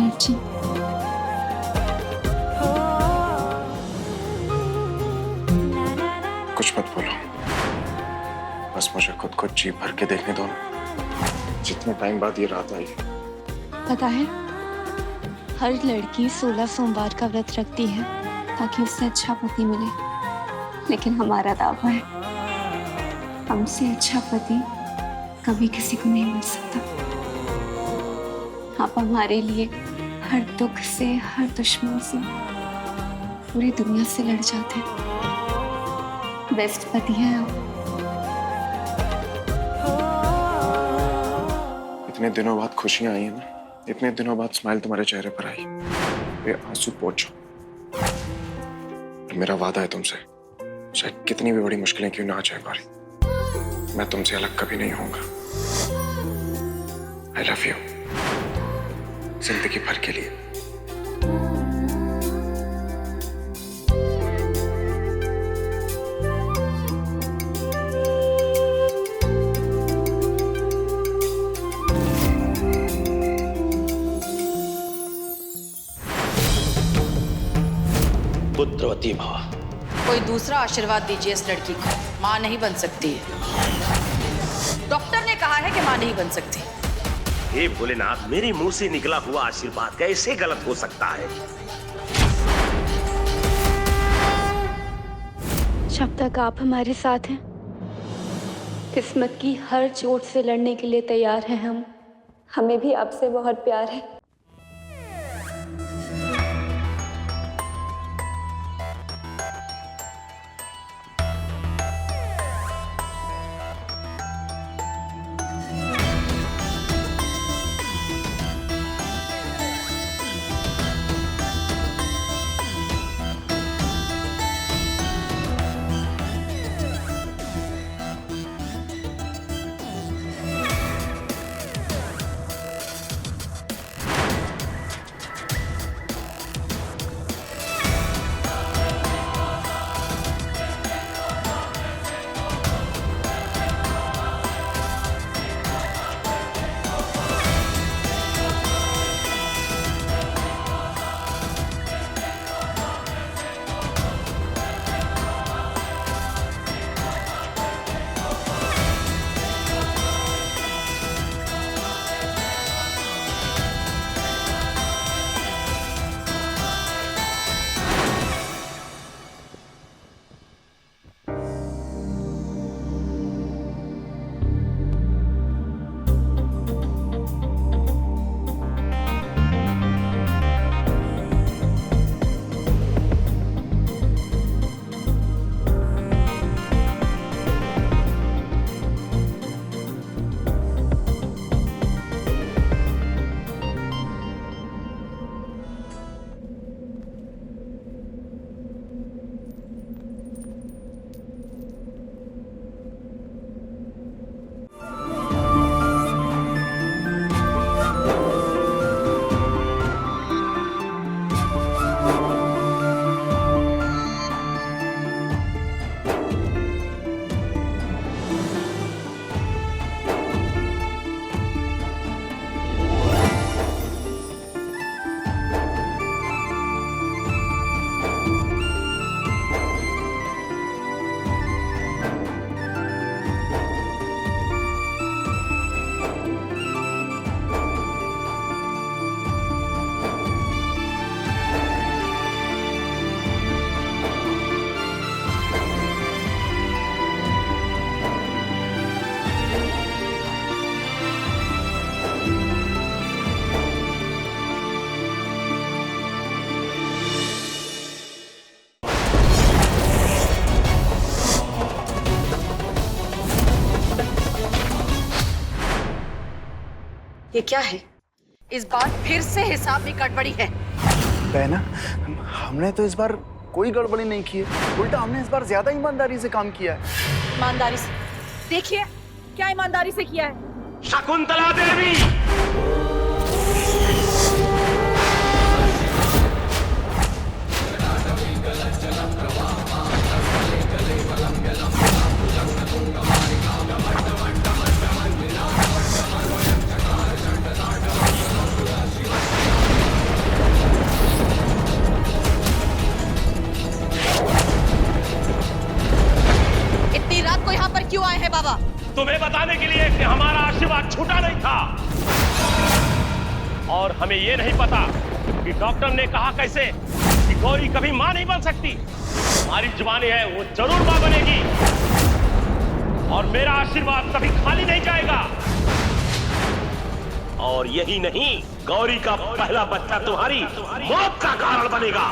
अर्जुन। कुछ मत बोलो, बस मुझे खुद को जी भर के देखने दो ना। जितने टाइम बाद ये रात आई। पता है, हर लड़की 16 सोमवार का व्रत रखती है ताकि उससे अच्छा पति मिले, लेकिन हमारा दावा है हमसे अच्छा पति कभी किसी को नहीं मिल सकता। आप हमारे लिए हर दुख से, हर दुश्मन से, पूरी दुनिया से लड़ जाते हैं। बेस्ट पति हैं आप। इतने दिनों बाद खुशियां आई है ना, इतने दिनों बाद स्माइल तुम्हारे चेहरे पर आई, ये आंसू पोंछो। मेरा वादा है तुमसे, चाहे कितनी भी बड़ी मुश्किलें क्यों ना आ जाए पारी, मैं तुमसे अलग कभी नहीं होऊंगा। आई लव यू, जिंदगी भर के लिए। पुत्रवती भव। कोई दूसरा आशीर्वाद दीजिए इस लड़की को, माँ नहीं बन सकती है। डॉक्टर ने कहा है कि माँ नहीं बन सकती। हे भोलेनाथ, मेरे मुंह से निकला हुआ आशीर्वाद कैसे गलत हो सकता है? जब तक आप हमारे साथ हैं, किस्मत की हर चोट से लड़ने के लिए तैयार हैं हम। हमें भी आपसे बहुत प्यार है। ये क्या है? इस बार फिर से हिसाब में गड़बड़ी है। बहना, हमने तो इस बार कोई गड़बड़ी नहीं की है, उल्टा हमने इस बार ज्यादा ईमानदारी से काम किया है। ईमानदारी से? देखिए क्या ईमानदारी से किया है। शकुंतला देवी! था। और हमें यह नहीं पता कि डॉक्टर ने कहा कैसे कि गौरी कभी मां नहीं बन सकती। हमारी जुबानी है वो जरूर मां बनेगी और मेरा आशीर्वाद कभी खाली नहीं जाएगा। और यही नहीं, गौरी का पहला बच्चा तुम्हारी मौत का कारण बनेगा।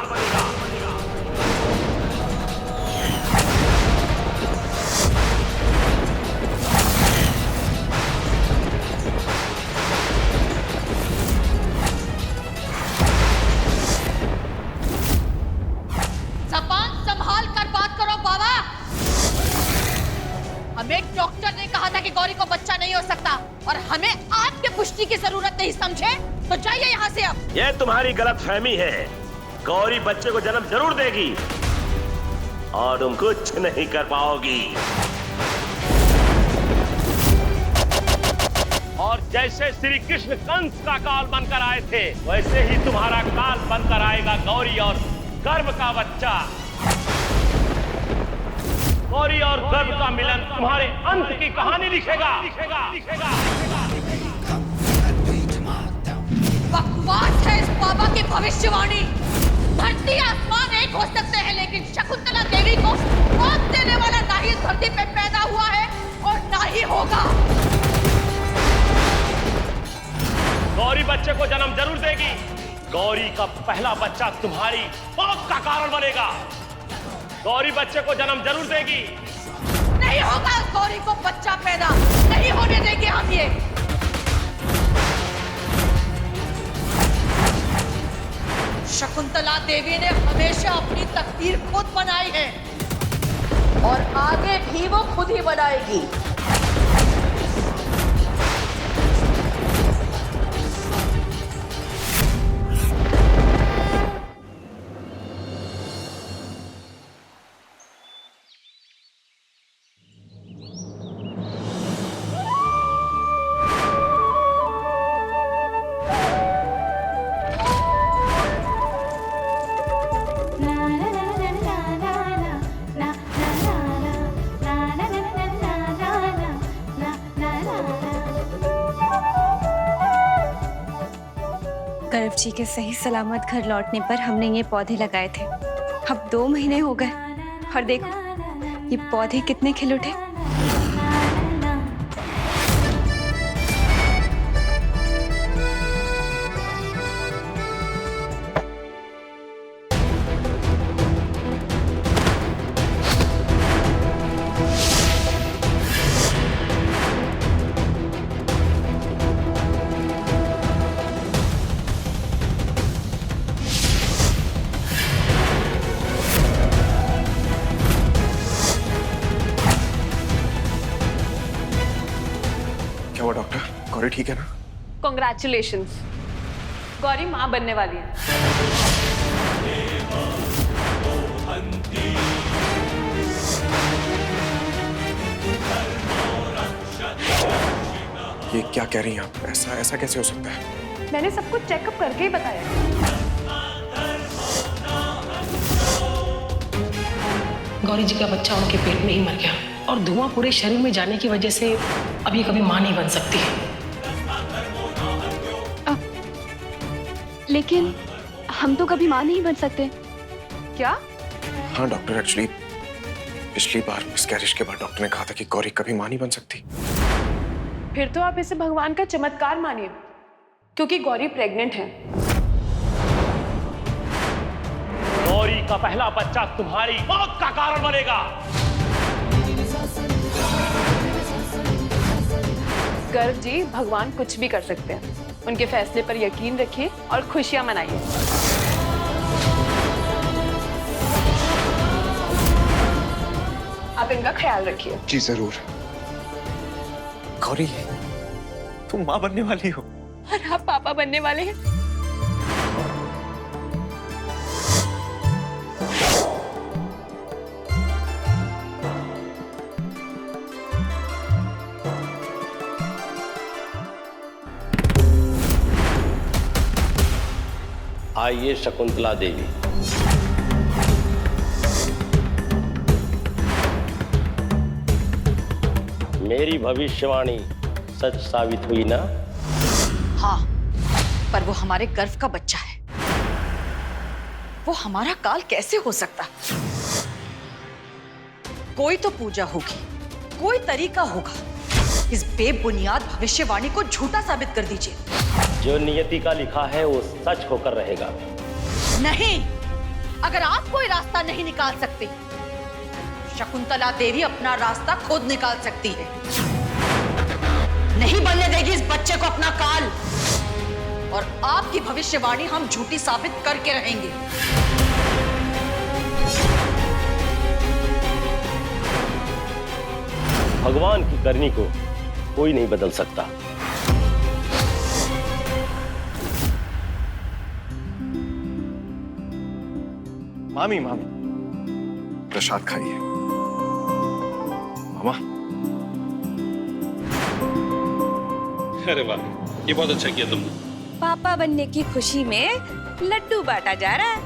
जबान संभाल कर बात करो बाबा। हमें डॉक्टर ने कहा था कि गौरी को बच्चा नहीं हो सकता और हमें आपके पुष्टि की जरूरत नहीं, समझे? तो जाइए यहाँ से अब। यह तुम्हारी गलतफहमी है। गौरी बच्चे को जन्म जरूर देगी और तुम कुछ नहीं कर पाओगी। और जैसे श्री कृष्ण कंस का काल बनकर आए थे, वैसे ही तुम्हारा काल बनकर आएगा गौरी और गर्भ का बच्चा। गौरी और गर्भ का मिलन तुम्हारे अंत की कहानी लिखेगा। बकवास है इस बाबा की भविष्यवाणी। धरती आसमान एक हो सकते हैं, लेकिन शकुंतला देवी को मौत देने वाला ना ही इस धरती पे पैदा हुआ है और ना ही होगा। गौरी बच्चे को जन्म जरूर देगी। गौरी का पहला बच्चा तुम्हारी मौत का कारण बनेगा। गौरी बच्चे को जन्म जरूर देगी। नहीं होगा गौरी को बच्चा पैदा, नहीं होने देंगे हम ये। शकुंतला देवी ने हमेशा अपनी तकदीर खुद बनाई है और आगे भी वो खुद ही बनाएगी। गर्व जी के सही सलामत घर लौटने पर हमने ये पौधे लगाए थे। अब 2 महीने हो गए और देखो ये पौधे कितने खिल उठे। क्या हुआ डॉक्टर? गौरी ठीक है ना? कॉन्ग्रेचुलेशंस, गौरी माँ बनने वाली है। ये क्या कह रही हैं आप? ऐसा कैसे हो सकता है? मैंने सब कुछ चेकअप करके ही बताया। गौरी जी का बच्चा उनके पेट में ही मर गया और धुआं पूरे शरीर में जाने की वजह से अब ये कभी मां नहीं बन सकती। लेकिन हम तो कभी मां नहीं बन सकते। क्या? हाँ डॉक्टर, एक्चुअली पिछली बार मिसकैरेज के बाद डॉक्टर ने कहा था कि गौरी कभी मां नहीं बन सकती। फिर तो आप इसे भगवान का चमत्कार मानिए, क्योंकि गौरी प्रेग्नेंट है। गौरी का पहला बच्चा तुम्हारी मौत का कारण बनेगा। गर्व जी, भगवान कुछ भी कर सकते हैं। उनके फैसले पर यकीन रखिए और खुशियां मनाइए। आप इनका ख्याल रखिए। जी जरूर। गौरी, तुम मां बनने वाली हो और आप पापा बनने वाले हैं। आइए शकुंतला देवी। मेरी भविष्यवाणी सच साबित हुई ना? हाँ, पर वो हमारे गर्व का बच्चा है। वो हमारा काल कैसे हो सकता? कोई तो पूजा होगी, कोई तरीका होगा। इस बेबुनियाद भविष्यवाणी को झूठा साबित कर दीजिए। जो नियति का लिखा है वो सच होकर रहेगा। नहीं, अगर आप कोई रास्ता नहीं निकाल सकते, शकुंतला देवी अपना रास्ता खुद निकाल सकती है। नहीं बनने देगी इस बच्चे को अपना काल, और आपकी भविष्यवाणी हम झूठी साबित करके रहेंगे। भगवान की करनी को कोई नहीं बदल सकता। मामी मामी, प्रसाद खाइए। मामा, अरे वाह, ये बहुत अच्छा किया तुमने। पापा बनने की खुशी में लड्डू बांटा जा रहा है।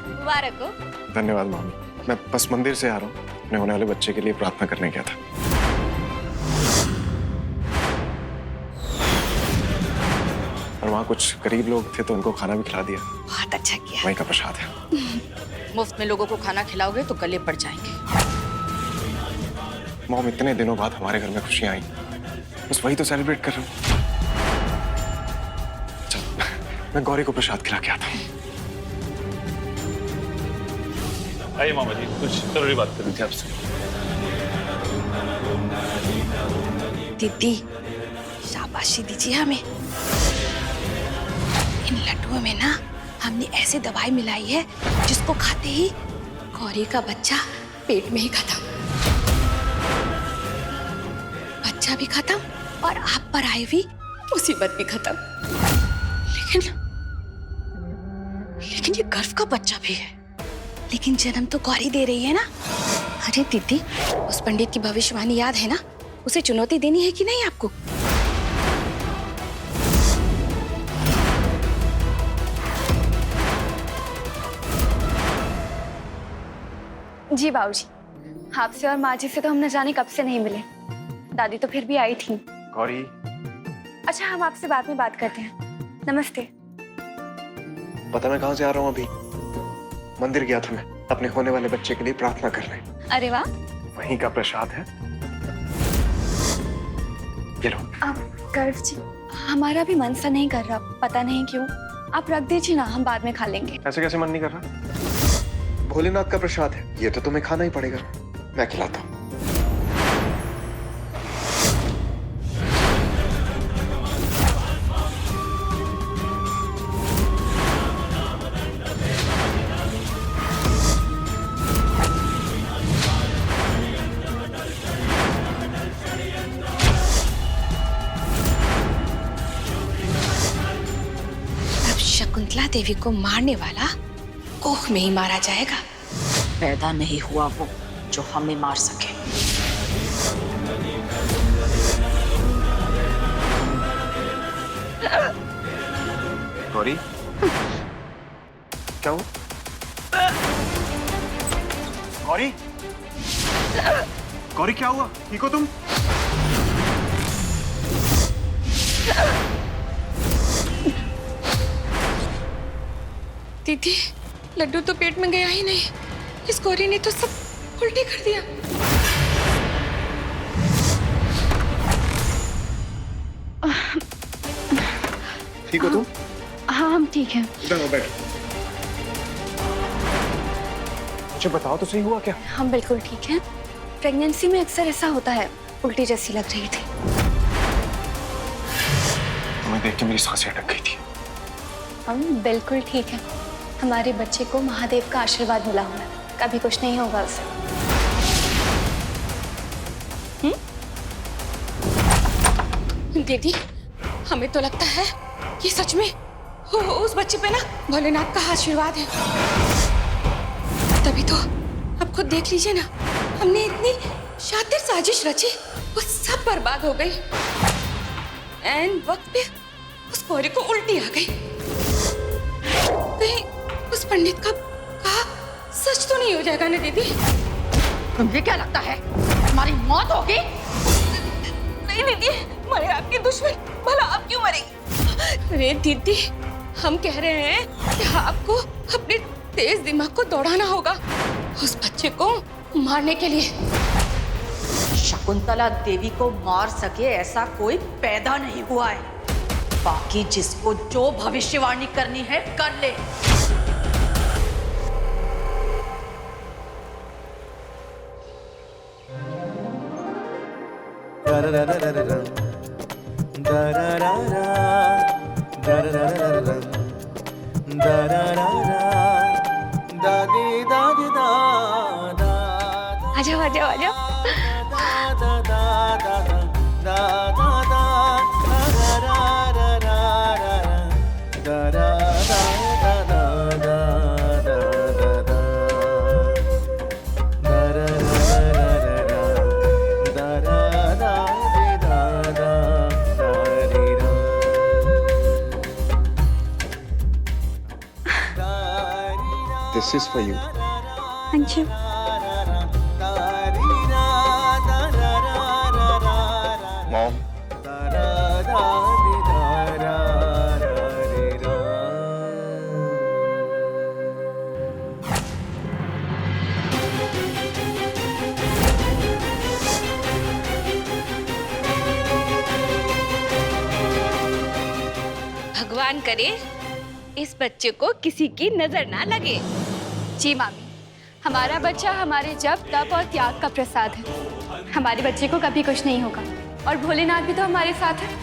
मुबारक हो। धन्यवाद मामी। मैं बस मंदिर से आ रहा हूँ, अपने होने वाले बच्चे के लिए प्रार्थना करने गया था। और वहाँ कुछ गरीब लोग थे तो उनको खाना भी खिला दिया। बहुत अच्छा किया। वहीं का प्रसाद है। मुफ्त में लोगों को खाना खिलाओगे तो गले पड़ जाएंगे। मॉम, इतने दिनों बाद हमारे घर में खुशियां आई, बस वही तो सेलिब्रेट कर रहा हूँ। चल, मैं गौरी को प्रसाद खिला के आता हूँ। आइए मामा जी, कुछ जरूरी बात करनी थी आपसे। दीदी, शाबाशी दीजिए हमें। इन लड्डुओं में ना हमने ऐसी दवाई मिलाई है जिसको खाते ही गौरी का बच्चा पेट में ही खत्म, बच्चा भी खत्म और आप पर आई हुई मुसीबत भी खत्म। लेकिन ये गर्व का बच्चा भी है। लेकिन जन्म तो गौरी दे रही है ना। अरे दीदी, उस पंडित की भविष्यवाणी याद है ना? उसे चुनौती देनी है कि नहीं आपको? जी बाबूजी, आपसे और माँ जी से तो हम न जाने कब से नहीं मिले। दादी तो फिर भी आई थी। गौरी, अच्छा, हम आपसे बाद में बात करते हैं। नमस्ते। पता मैं कहाँ से आ रहा हूँ अभी? मंदिर गया था मैं अपने होने वाले बच्चे के लिए प्रार्थना करने। अरे वाह। वहीं का प्रसाद है, ये लो। आप गर्व जी, हमारा भी मन सा नहीं कर रहा, पता नहीं क्यों। आप रख दीजिए ना, हम बाद में खा लेंगे। ऐसे कैसे मन नहीं कर रहा? भोलेनाथ का प्रसाद है, ये तो तुम्हें खाना ही पड़ेगा। मैं खिलाता हूँ। अब शकुंतला देवी को मारने वाला कोख में ही मारा जाएगा। पैदा नहीं हुआ वो जो हमें मार सके। गौरी, क्या हुआ? गौरी, गौरी क्या हुआ? ठीक हो तुम? दीदी, लड्डू तो पेट में गया ही नहीं। इस गौरी ने तो सब उल्टी कर दिया। ठीक हो तुम? हाँ, हम ठीक हैं। इधर आओ, बैठो। मुझे बताओ तो सही, हुआ क्या? हम बिल्कुल ठीक हैं। प्रेगनेंसी में अक्सर ऐसा होता है, उल्टी जैसी लग रही थी। तुम्हें देख के मेरी सांसें अटक गई थी। हम बिल्कुल ठीक हैं। हमारे बच्चे को महादेव का आशीर्वाद मिला हुआ है, कभी कुछ नहीं होगा उसे। दीदी, हमें तो लगता है कि सच में उस बच्चे पे ना भोलेनाथ का आशीर्वाद है। तभी तो अब खुद देख लीजिए ना, हमने इतनी शातिर साजिश रची, वो सब बर्बाद हो गई। एंड वक्त पे उस गौरी को उल्टी आ गई। कहीं उस पंडित का कहा सच तो नहीं हो जाएगा ना दीदी? तुम्हें क्या लगता है हमारी मौत होगी? नहीं दीदी, मरे आपके दुश्मन, भला आप क्यों मरेंगे? अरे दीदी, हम कह रहे हैं कि आपको अपने तेज दिमाग को दौड़ाना होगा उस बच्चे को मारने के लिए। शकुंतला देवी को मार सके ऐसा कोई पैदा नहीं हुआ है। बाकी जिसको जो भविष्यवाणी करनी है कर ले। आ जाओ, आ जाओ, आ जाओ। This is for you. Thank you. Mom. भगवान करे इस बच्चे को किसी की नजर ना लगे। जी मामी, हमारा बच्चा हमारे जप तप और त्याग का प्रसाद है। हमारे बच्चे को कभी कुछ नहीं होगा और भोलेनाथ भी तो हमारे साथ है।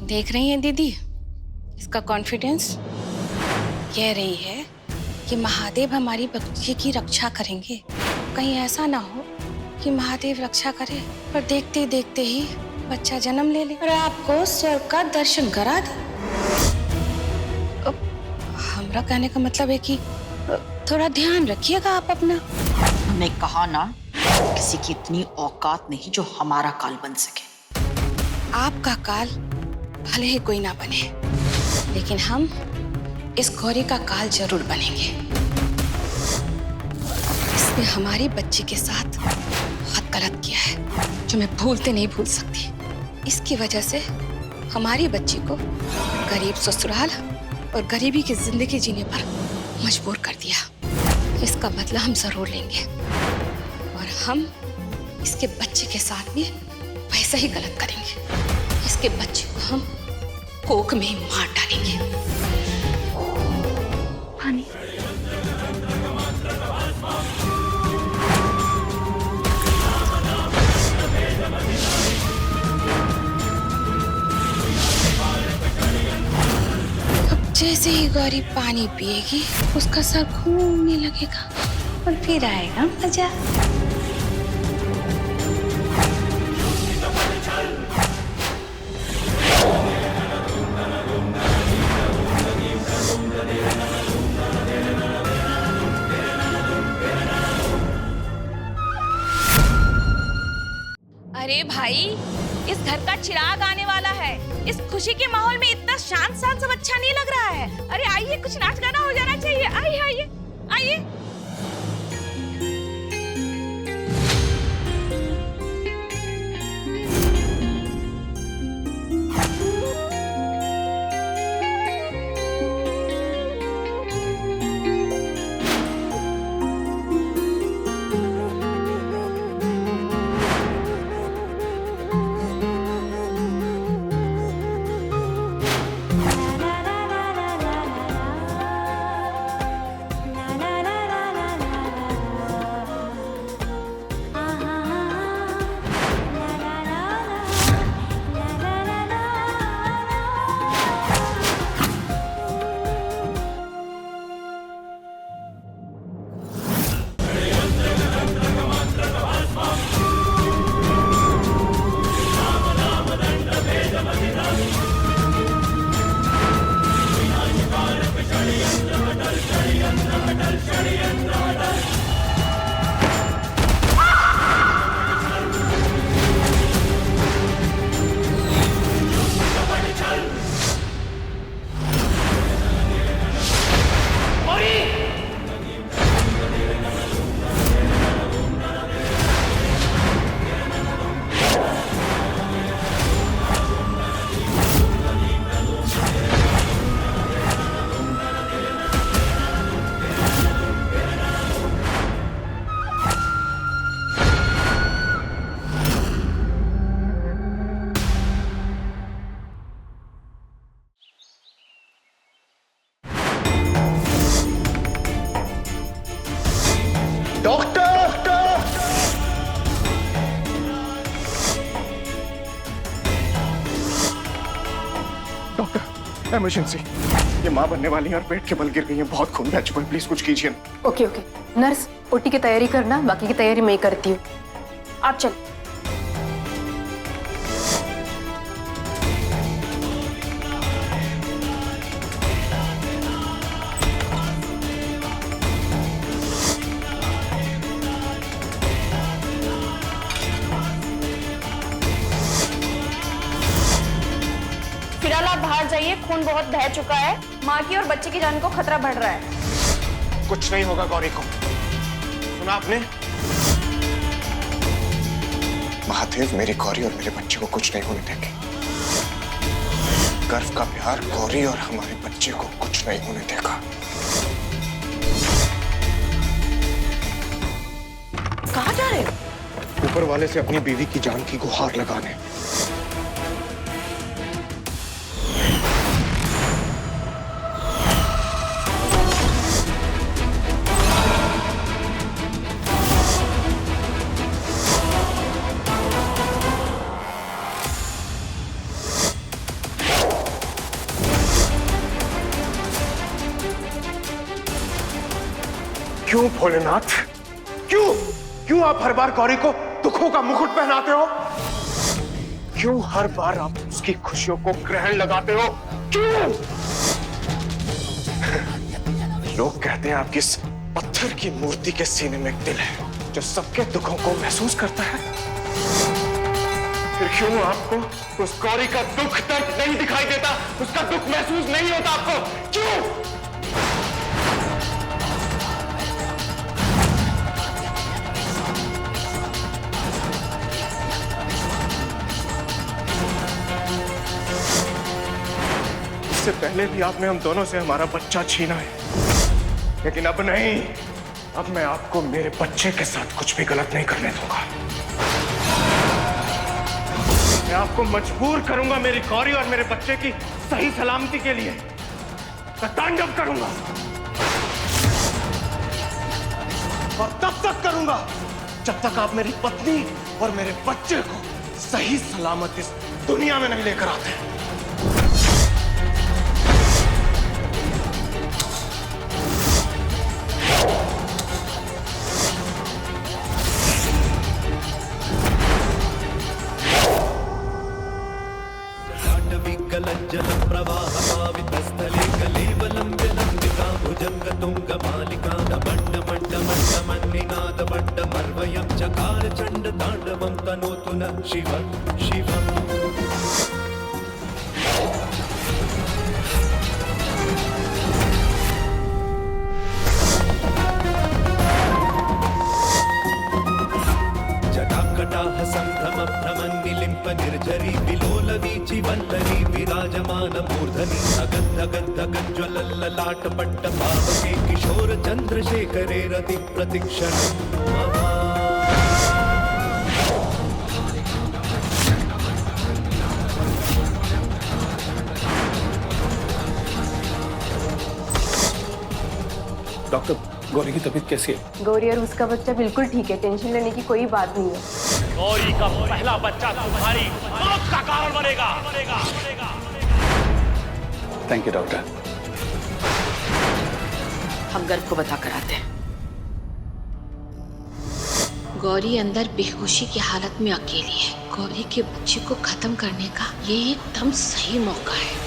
देख रही हैं दीदी इसका कॉन्फिडेंस? कह रही है कि महादेव हमारी बच्ची की रक्षा करेंगे। कहीं ऐसा ना हो कि महादेव रक्षा करे पर देखते देखते ही बच्चा जन्म ले ले और आपको स्वर्ग का दर्शन करा दे। हमरा कहने का मतलब है कि थोड़ा ध्यान रखिएगा आप अपना। हमने कहा ना, किसी की इतनी औकात नहीं जो हमारा काल बन सके। आपका काल भले ही कोई ना बने, लेकिन हम इस गौरी का काल जरूर बनेंगे। इसने हमारी बच्ची के साथ बहुत गलत किया है जो मैं भूलते नहीं भूल सकती। इसकी वजह से हमारी बच्ची को गरीब ससुराल और गरीबी की जिंदगी जीने पर मजबूर कर दिया। इसका बदला हम जरूर लेंगे और हम इसके बच्चे के साथ भी वैसा ही गलत करेंगे। इसके बच्चे को हम कोख में ही मार डालेंगे। पानी। अब जैसे ही गौरी पानी पिएगी उसका सर घूमने लगेगा और फिर आएगा मजा। अरे भाई, इस घर का चिराग आने वाला है। इस खुशी के माहौल में इतना शांत शांत सब अच्छा नहीं लग रहा है। अरे आइए, कुछ नाच गाना हो जाना चाहिए। आइए आइए आइए। Doctor, emergency. ये माँ बनने वाली है और पेट के बल गिर गई है, बहुत खून बह चुका है, प्लीज कुछ कीजिए। ओके ओके नर्स, ओटी की तैयारी करना, बाकी की तैयारी मैं ही करती हूँ। आप चल। फिलहाल आप बाहर जाइए, खून बहुत बह चुका है, माँ की और बच्चे की जान को खतरा बढ़ रहा है। कुछ नहीं होगा गौरी को, सुना आपने? महादेव मेरी गौरी और मेरे बच्चे को कुछ नहीं होने देंगे। गर्व का प्यार गौरी और हमारे बच्चे को कुछ नहीं होने देगा। कहाँ जा रहे हो? ऊपर वाले से अपनी बीवी की जान की गुहार लगाने। क्यों भोलेनाथ, क्यों आप हर बार गौरी को दुखों का मुकुट पहनाते हो? क्यों हर बार आप उसकी खुशियों को ग्रहण लगाते हो? क्यों? लोग कहते हैं आपकी इस पत्थर की मूर्ति के सीने में एक दिल है जो सबके दुखों को महसूस करता है। फिर क्यों आपको उस गौरी का दुख दर्द नहीं दिखाई देता? उसका दुख महसूस नहीं होता आपको? क्यों? इससे पहले भी आपने हम दोनों से हमारा बच्चा छीना है, लेकिन अब नहीं। अब मैं आपको मेरे बच्चे के साथ कुछ भी गलत नहीं करने दूंगा। मैं आपको मजबूर करूंगा मेरी गौरी और मेरे बच्चे की सही सलामती के लिए। मैं तांडव करूंगा और तब तक करूंगा जब तक आप मेरी पत्नी और मेरे बच्चे को सही सलामत इस दुनिया में नहीं लेकर आते। प्रवाहपावितस्थले कलेवलम्ब्यलम्बिका भुजङ्गतुङ्गमालिका दमण्डमण्डमण्डमण्डिनादमण्डमर्वयं चकार चण्डताण्डवं तनोतु न शिवं शिवम्। जटाकटाह सम्भ्रमभ्रमन्निलिम्प निर्झरी विलोलवीचि वल्लरी विराजमान मूर्धनि धगद्धगद्धगज्ज्वलल्ललाटपट्ट पावके किशोर चन्द्रशेखरे रति प्रतिक्षण। डॉक्टर, गौरी की तबीयत कैसी है? गौरी और उसका बच्चा बिल्कुल ठीक है, टेंशन लेने की कोई बात नहीं है। गौरी का पहला बच्चा तुम्हारी मौत का कारण बनेगा। Thank you doctor. हम गर्भ को बता कर आते हैं। गौरी अंदर बेहोशी की हालत में अकेली है। गौरी के बच्चे को खत्म करने का ये एकदम सही मौका है।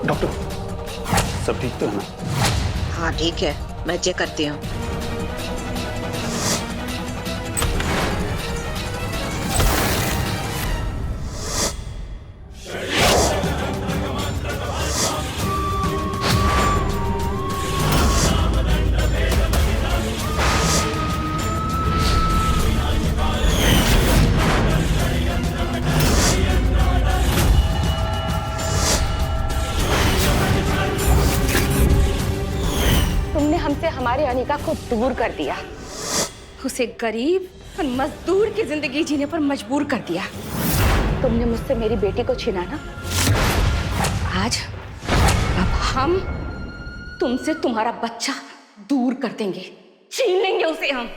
डॉक्टर, सब ठीक तो है ना? हाँ ठीक है, मैं चेक करती हूँ। कनिका को दूर कर दिया, उसे गरीब और मजदूर की जिंदगी जीने पर मजबूर कर दिया। तुमने मुझसे मेरी बेटी को छीना ना, आज अब हम तुमसे तुम्हारा बच्चा दूर कर देंगे, छीन लेंगे उसे हम।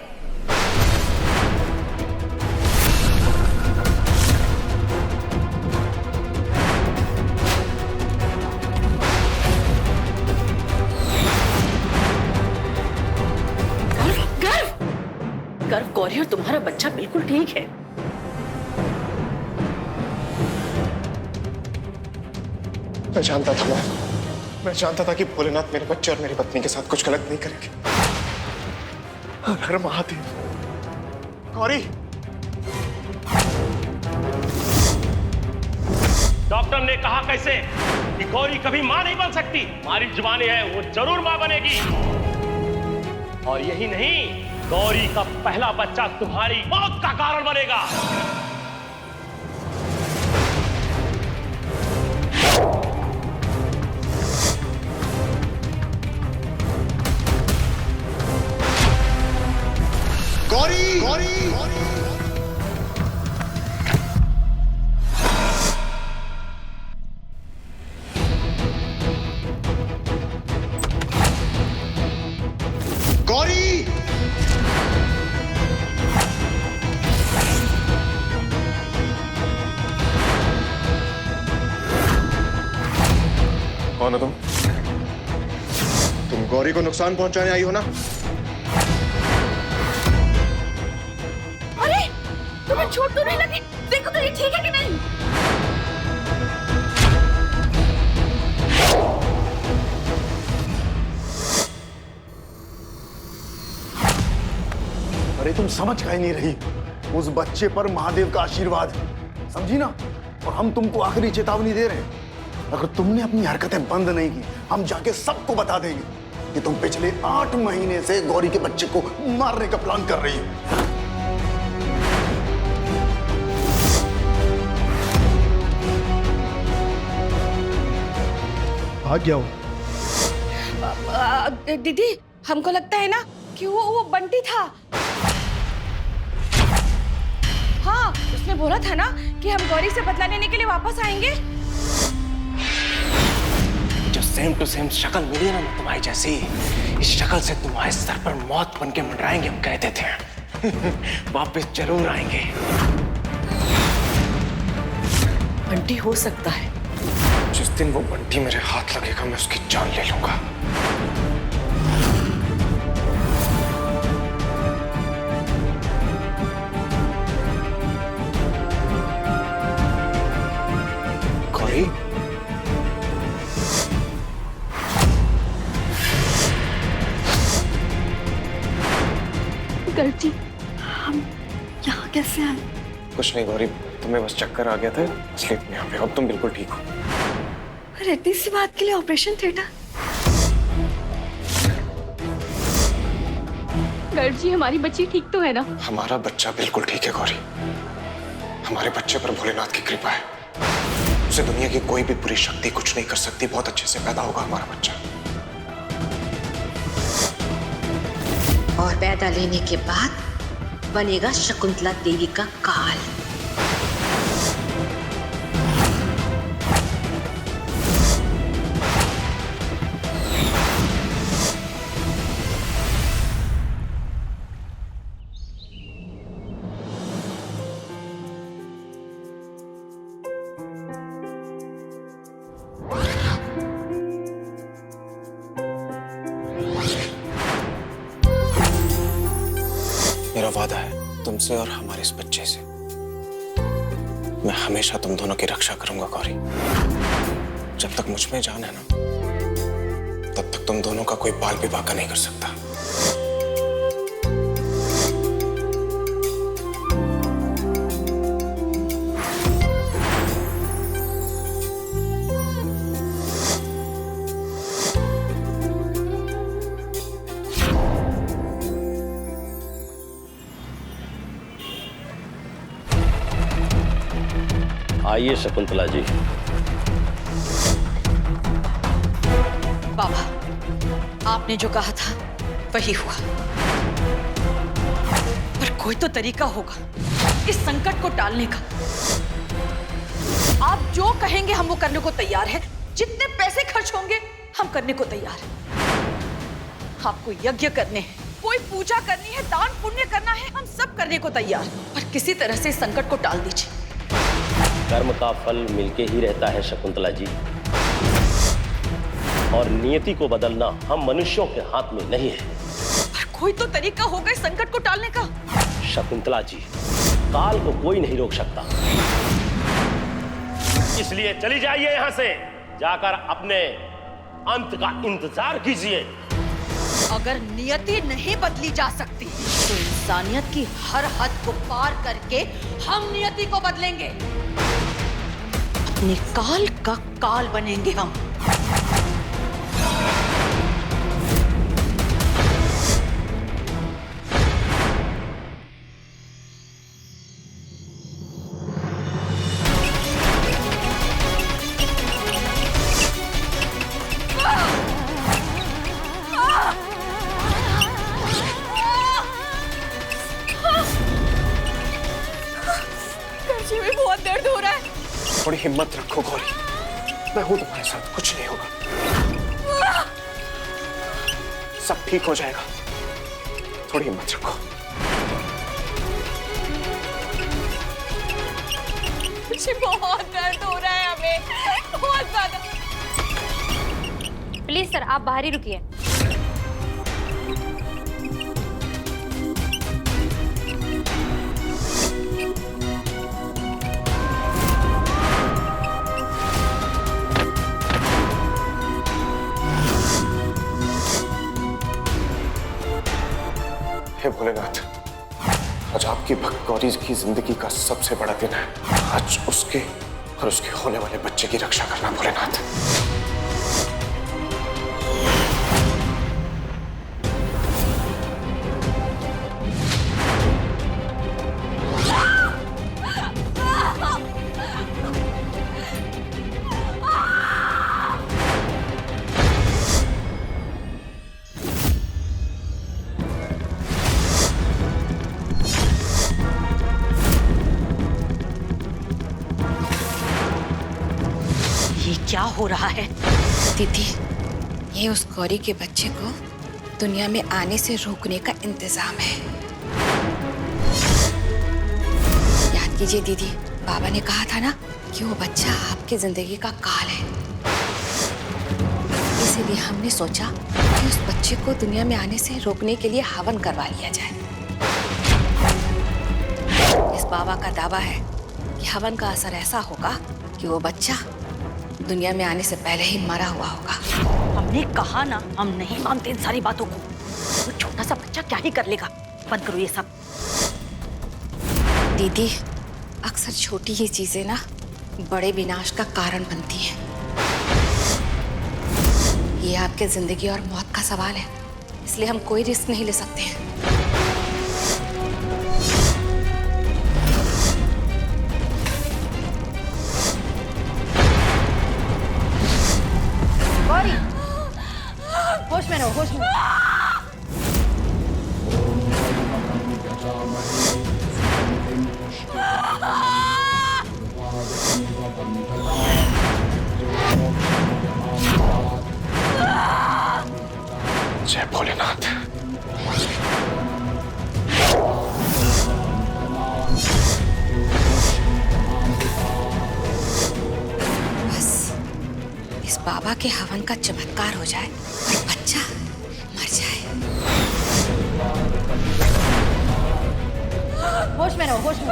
गर्व गौरी, और तुम्हारा बच्चा बिल्कुल ठीक है। मैं जानता था, मैं जानता था कि भोलेनाथ मेरे बच्चे और मेरी पत्नी के साथ कुछ गलत नहीं करेंगे। हर महादेव। गौरी, डॉक्टर ने कहा कैसे कि गौरी कभी मां नहीं बन सकती। हमारी जुबानी है वो जरूर मां बनेगी, और यही नहीं, गौरी का पहला बच्चा तुम्हारी मौत का कारण बनेगा। गौरी, गौरी, गौरी, कौन हो तुम? तुम गौरी को नुकसान पहुंचाने आई हो ना? अरे तुम्हें चोट तो नहीं लगी? देखो तो ये ठीक है कि नहीं? अरे तुम समझ काहे नहीं रही? उस बच्चे पर महादेव का आशीर्वाद है, समझी ना? और हम तुमको आखिरी चेतावनी दे रहे हैं, अगर तुमने अपनी हरकतें बंद नहीं की, हम जाके सबको बता देंगे कि तुम पिछले 8 महीने से गौरी के बच्चे को मारने का प्लान कर रही हो। भाग गया हो? दीदी, हमको लगता है ना कि वो बंटी था। हाँ, उसने बोला था ना कि हम गौरी से बदला लेने के लिए वापस आएंगे। जो सेम टू सेम शक्ल मिली ना तुम्हारी जैसी, इस शक्ल से तुम्हारे सर पर मौत बन के मंडराएंगे, हम कहते थे। वापस जरूर आएंगे। बंटी हो सकता है। जिस दिन वो बंटी मेरे हाथ लगेगा, मैं उसकी जान ले लूंगा। गौरी, गर्जी, हम यहाँ कैसे आए? कुछ नहीं गौरी, तुम्हें बस चक्कर आ गया था, इसलिए तुम यहाँ पे। अब तुम बिल्कुल ठीक हो। और इतनी सी बात के लिए ऑपरेशन थिएटर? गर्जी, हमारी बच्ची ठीक तो है ना? हमारा बच्चा बिल्कुल ठीक है गौरी। हमारे बच्चे पर भोलेनाथ की कृपा है। उसे दुनिया की कोई भी बुरी शक्ति कुछ नहीं कर सकती। बहुत अच्छे से पैदा होगा हमारा बच्चा। और पैदा लेने के बाद बनेगा शकुंतला देवी का काल। मेरा वादा है तुमसे और हमारे इस बच्चे से, मैं हमेशा तुम दोनों की रक्षा करूंगा गौरी। जब तक मुझ में जान है ना, तब तक तुम दोनों का कोई बाल भी बाका नहीं कर सकता। आइए शकुंतला जी। बाबा, आपने जो कहा था वही हुआ। पर कोई तो तरीका होगा इस संकट को टालने का। आप जो कहेंगे हम वो करने को तैयार हैं। जितने पैसे खर्च होंगे हम करने को तैयार हैं। आपको यज्ञ करने हैं, कोई पूजा करनी है, दान पुण्य करना है, हम सब करने को तैयार हैं। पर किसी तरह से इस संकट को टाल दीजिए। कर्म का फल मिलके ही रहता है शकुंतला जी, और नियति को बदलना हम मनुष्यों के हाथ में नहीं है। पर कोई तो तरीका होगा इस संकट को टालने का। शकुंतला जी, काल को कोई नहीं रोक सकता, इसलिए चली जाइए यहां से, जाकर अपने अंत का इंतजार कीजिए। अगर नियति नहीं बदली जा सकती तो इंसानियत की हर हद को पार करके हम नियति को बदलेंगे। अपने काल का काल बनेंगे हम। बहुत दर्द हो रहा है। थोड़ी हिम्मत रखो गौरी, मैं हूं तुम्हारे साथ, कुछ नहीं होगा, सब ठीक हो जाएगा। थोड़ी हिम्मत रखो। मुझे बहुत दर्द हो रहा है, हमें बहुत ज्यादा। प्लीज सर, आप बाहर ही रुकिए। हे भोलेनाथ, आज आपकी भक्त गौरी की जिंदगी का सबसे बड़ा दिन है। आज उसके और उसके होने वाले बच्चे की रक्षा करना भोलेनाथ। क्या हो रहा है? दीदी, ये उस गौरी के बच्चे को दुनिया में आने से रोकने का इंतजाम है। याद कीजिए दीदी, बाबा ने कहा था ना कि वो बच्चा आपकी जिंदगी का काल है। इसीलिए हमने सोचा कि उस बच्चे को दुनिया में आने से रोकने के लिए हवन करवा लिया जाए। इस बाबा का दावा है कि हवन का असर ऐसा होगा कि वो बच्चा दुनिया में आने से पहले ही मरा हुआ होगा। हमने कहा ना, हम नहीं मानते इन सारी बातों को। वो छोटा सा बच्चा क्या ही कर लेगा। बंद करो ये सब। दीदी, अक्सर छोटी ही चीजें ना बड़े विनाश का कारण बनती हैं। ये आपके जिंदगी और मौत का सवाल है, इसलिए हम कोई रिस्क नहीं ले सकते हैं। होश में रहो, होश में। जय भोलेनाथ। बस इस बाबा के हवन का चमत्कार हो जाए और बच्चा मर जाए। होश में रहो, होश में।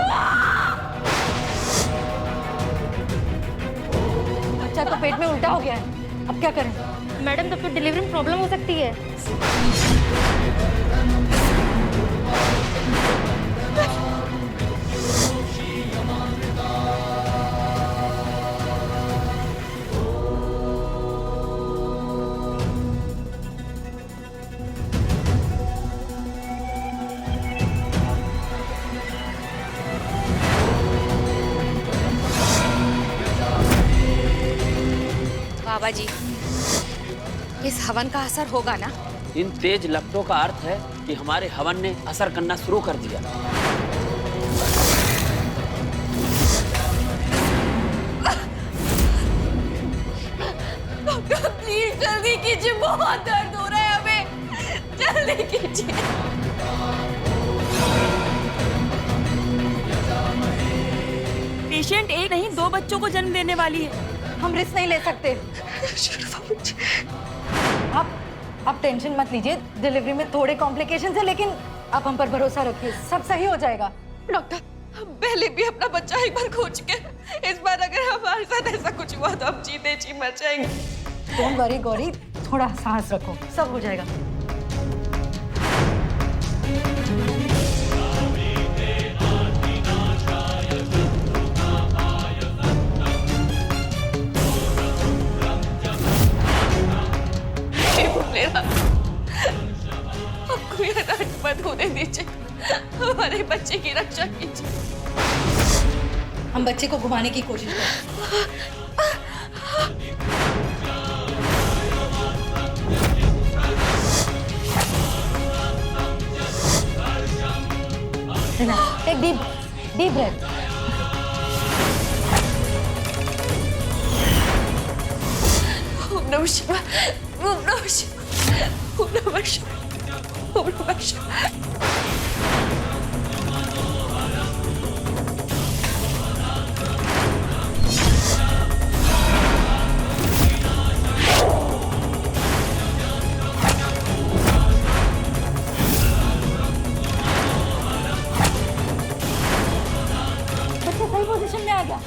बच्चा तो पेट में उल्टा हो गया है, अब क्या करें? मैडम, तो फिर डिलीवरी में प्रॉब्लम हो सकती है। बाबा जी, इस हवन का असर होगा ना इन तेज लपटों का अर्थ है कि हमारे हवन ने असर करना शुरू कर दिया। डॉक्टर प्लीज जल्दी कीजिए, बहुत दर्द हो रहा है हमें, जल्दी कीजिए। पेशेंट एक नहीं 2 बच्चों को जन्म देने वाली है। हम रिस्क नहीं ले सकते। आप टेंशन मत लीजिए, डिलीवरी में थोड़े कॉम्प्लिकेशंस है, लेकिन आप हम पर भरोसा रखिए, सब सही हो जाएगा। डॉक्टर, हम पहले भी अपना बच्चा एक बार खो चुके हैं, इस बार अगर हमारे साथ ऐसा कुछ हुआ तो हम जीते जी मर जाएंगे। डोंट वरी गौरी, थोड़ा साहस रखो, सब हो जाएगा। हमको ये रात मत होने दीजिए, हमारे बच्चे की रक्षा कीजिए। हम बच्चे को घुमाने की कोशिश करें। एक डीप ब्रेथ। ओम नमः शिवाय, ओम नमः शिवाय, ओम नमः शिवाय, ओम नमः शिवाय। बच्चा सही पोजीशन में आ गया।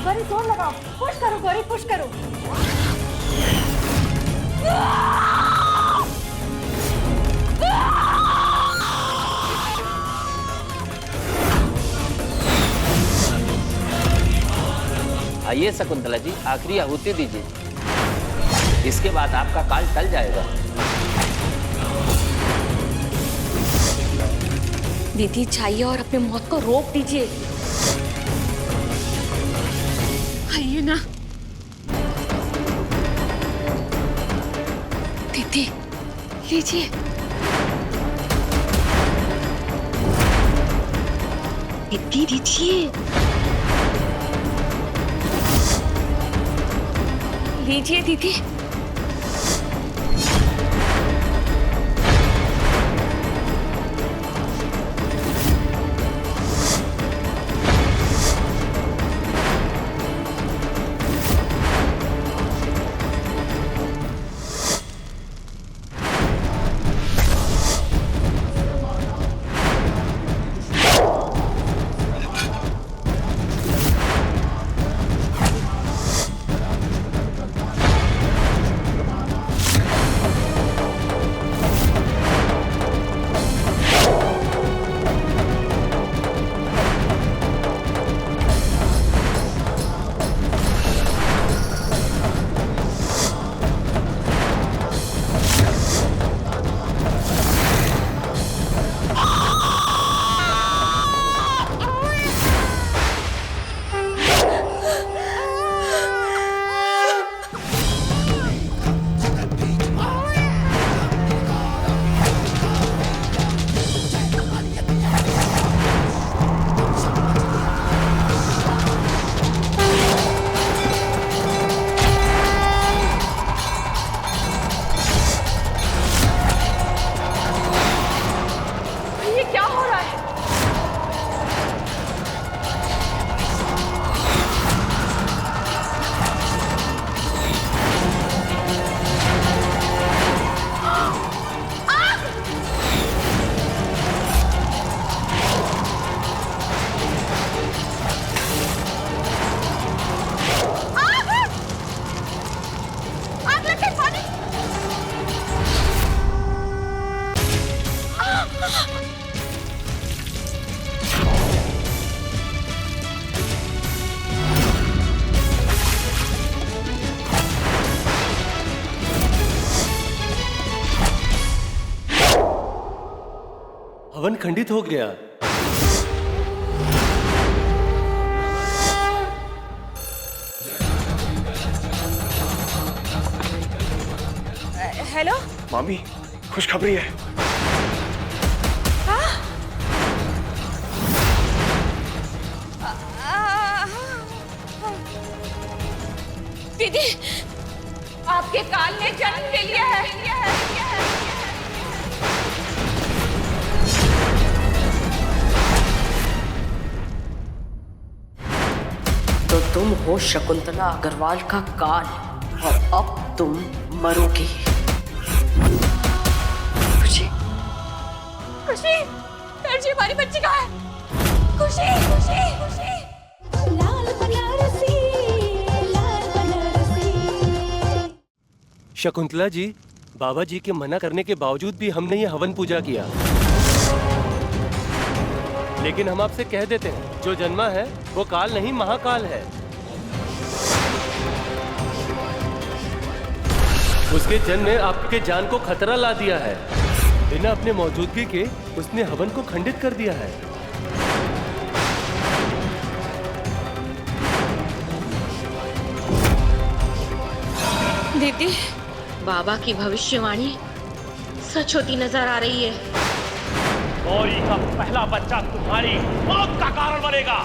गौरी जोर लगाओ, पुश करो गौरी, पुश करो। आइए शकुंतला जी, आखिरी आहुति दीजिए, इसके बाद आपका काल टल जाएगा। दीदी जाइए और अपनी मौत को रोक दीजिए। आइए ना दीदी, लीजिए। दीदी दीजिए, लीजिए दीदी। हवन खंडित हो गया। हेलो मामी खुशखबरी है। दीदी, आपके काल ने जन्म ले लिया है। तो तुम हो शकुंतला अग्रवाल का काल और अब तुम मरोगी। खुशी, खुशी, जी हमारी बच्ची कहाँ है? खुशी, खुशी, खुशी। शकुंतला जी, बाबा जी के मना करने के बावजूद भी हमने ये हवन पूजा किया। लेकिन हम आपसे कह देते हैं, जो जन्मा है वो काल नहीं महाकाल है। उसके जन्म ने आपके जान को खतरा ला दिया है। बिना अपने मौजूदगी के उसने हवन को खंडित कर दिया है। दीदी, बाबा की भविष्यवाणी सच होती नजर आ रही है। गौरी का पहला बच्चा तुम्हारी मौत का कारण बनेगा।